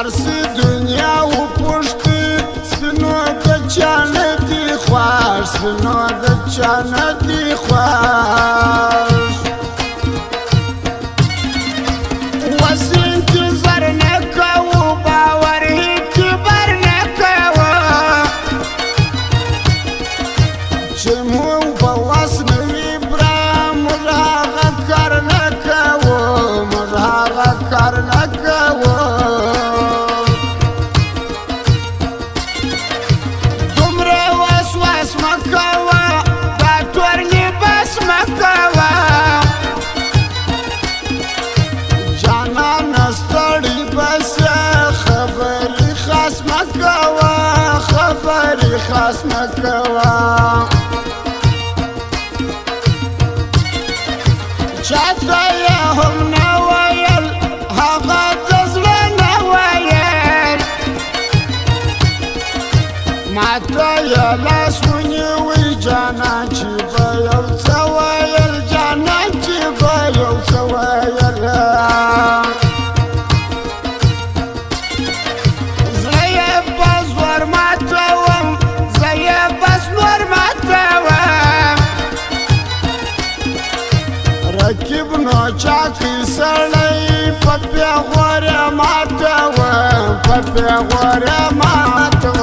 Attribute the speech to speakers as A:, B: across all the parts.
A: ورسی دنیا و پشتی سپینو د چانه دی خوش سپینو د چانه دی خوش وسی انتظار نکو باور اعتبار نکو چه مو بواس نوی برا مجاغا کار نکو مجاغا کار نکو خاص مکوا چاته یې هم نه ویل هغه د زړه نه ویل ماته یې لاس ونیوی جانان چې به یو څه ویل جانان چې به یو څه ویل رکیب نو چاکی سړی په پیغوره ماتوم په پیغوره ماتوم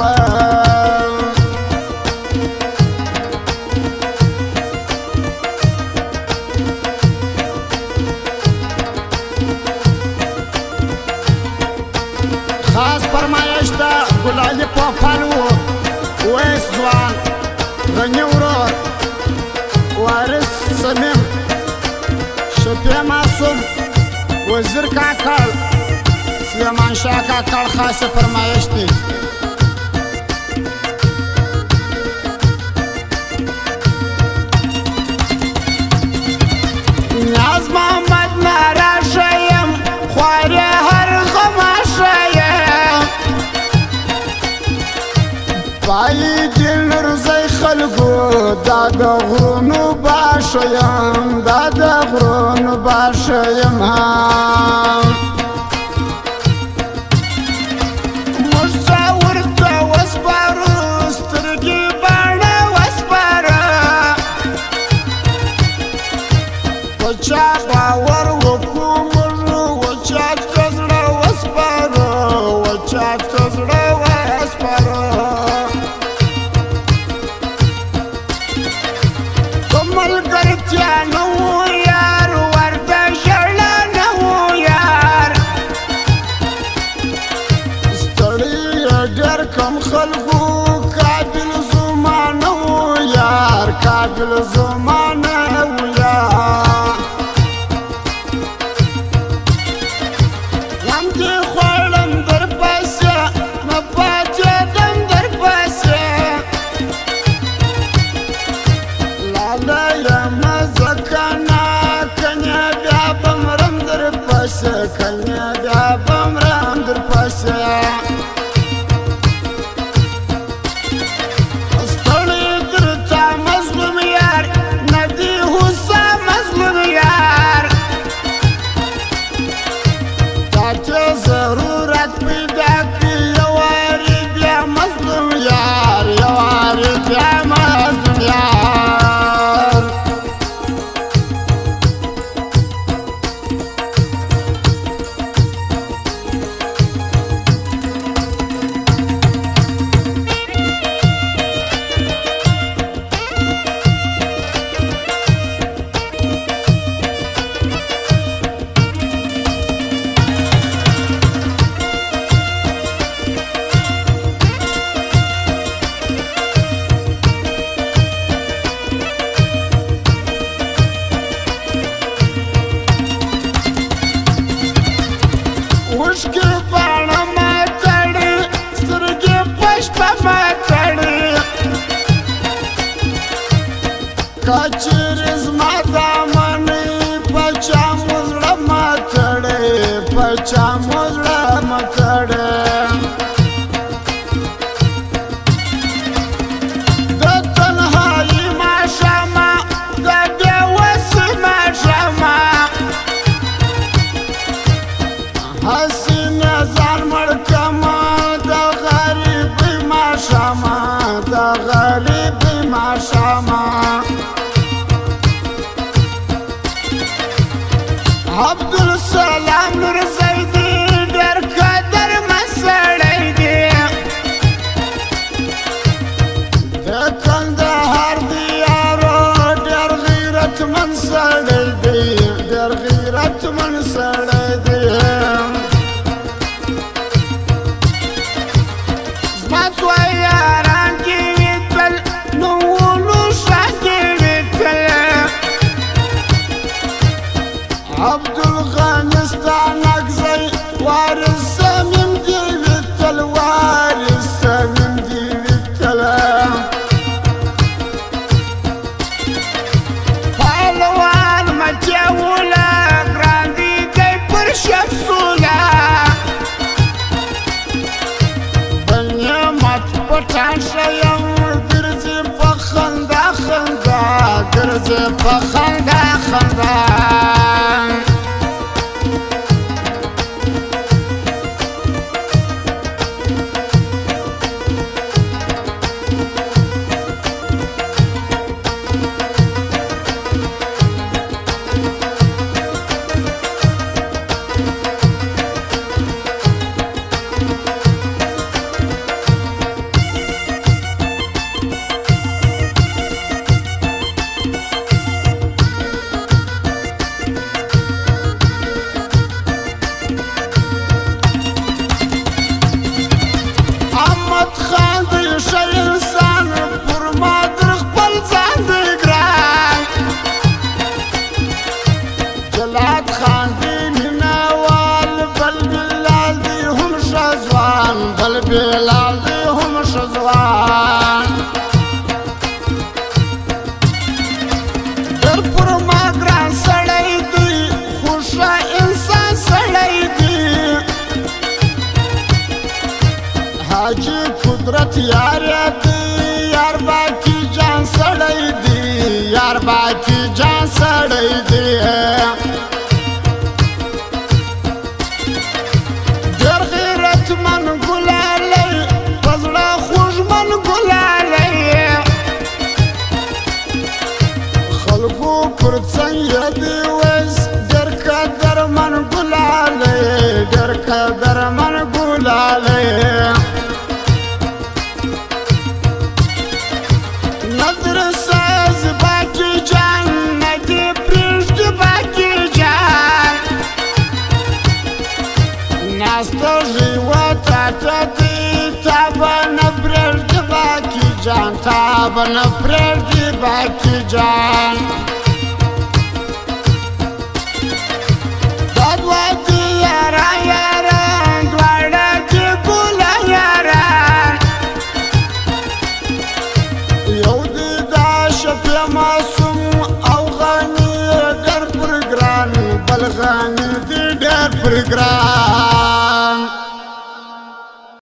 A: خاص فرمایش ده ګلالي پوپل ویس ځوان غني ورور وارث صمیم شفیع معصوم وزیر کاکړ سلیمان شاه کاکړ خاصه فرمایش دی نیاز محمد ناراشه یم خوارې هر غماشه یم پایې دې نرځی خلکو دا د غرونو باشه یم دا د غرونو باشه یم موږ څه ورته وسپارو سترګې باڼه وسپاره په چا باور وکړو موږ وچا ته زړه وسپاره وچا ته زړه وسپاره ملګرتیا نه و یار ورته ژړا نه و یار ستړی ډېر کم خلکو قابل زما نه و یار قابل زما نه و یار غم دې خوړم در پسې نه پاتېدم در پسې لاله یم زکنا کنیا بیا بمرم در پسې کنیا بیا بمرم در پسې ستړی درته مظلوم یار ندی هوسا مظلوم یار تاته ضرورت پیدا کړي یو وارې بیا مظلوم یار یو وارې بیا مظلوم یار اوښکې باڼه ما تړي سترګې په شپه ما تړي که چیرې زما دامنې په چا مو زړه ما تړي په چا مو زړه ما تړي د تنهایي ماښامه د بې وسې ماښامه حسین ځان مړ من سړی دی زما څو یاران کې وي تل نومونو شا کې وي تل عبدالغني ستانکزی وارث صمیم دی وي تل وارث صمیم دی وي تل پهلوان مچوله ګران دی دی پر شپسوله پټان شیم ګرځي په خندا خندا ګرځي په خندا خندا بلال دی هم شزوان در پر ما ګران سړی دی خوشه انسان سړی دی حاجی قدرت یار دی یار باقی جان سړی دی یار باقی جان سړی دی ډېر غیرتمن ګلالی په زړه خوږمن ګلالی خلکو پر څنګ یې دی ویس ډېر قدرمن ګلالی ډېر قدرمن ګلالی نظر ساز باقي جان نه دې پرېږدي باقي جان ناسته ژوته ته دې تا به نه پرېږدي باقي جان تا به نه پرېږدي باقي جان دا دوه دي یاران یاران دواړه دي ګله یاران یو دي دا شفیع معصوم او غني ډېر پر ګران بل غني دي ډېر پر ګران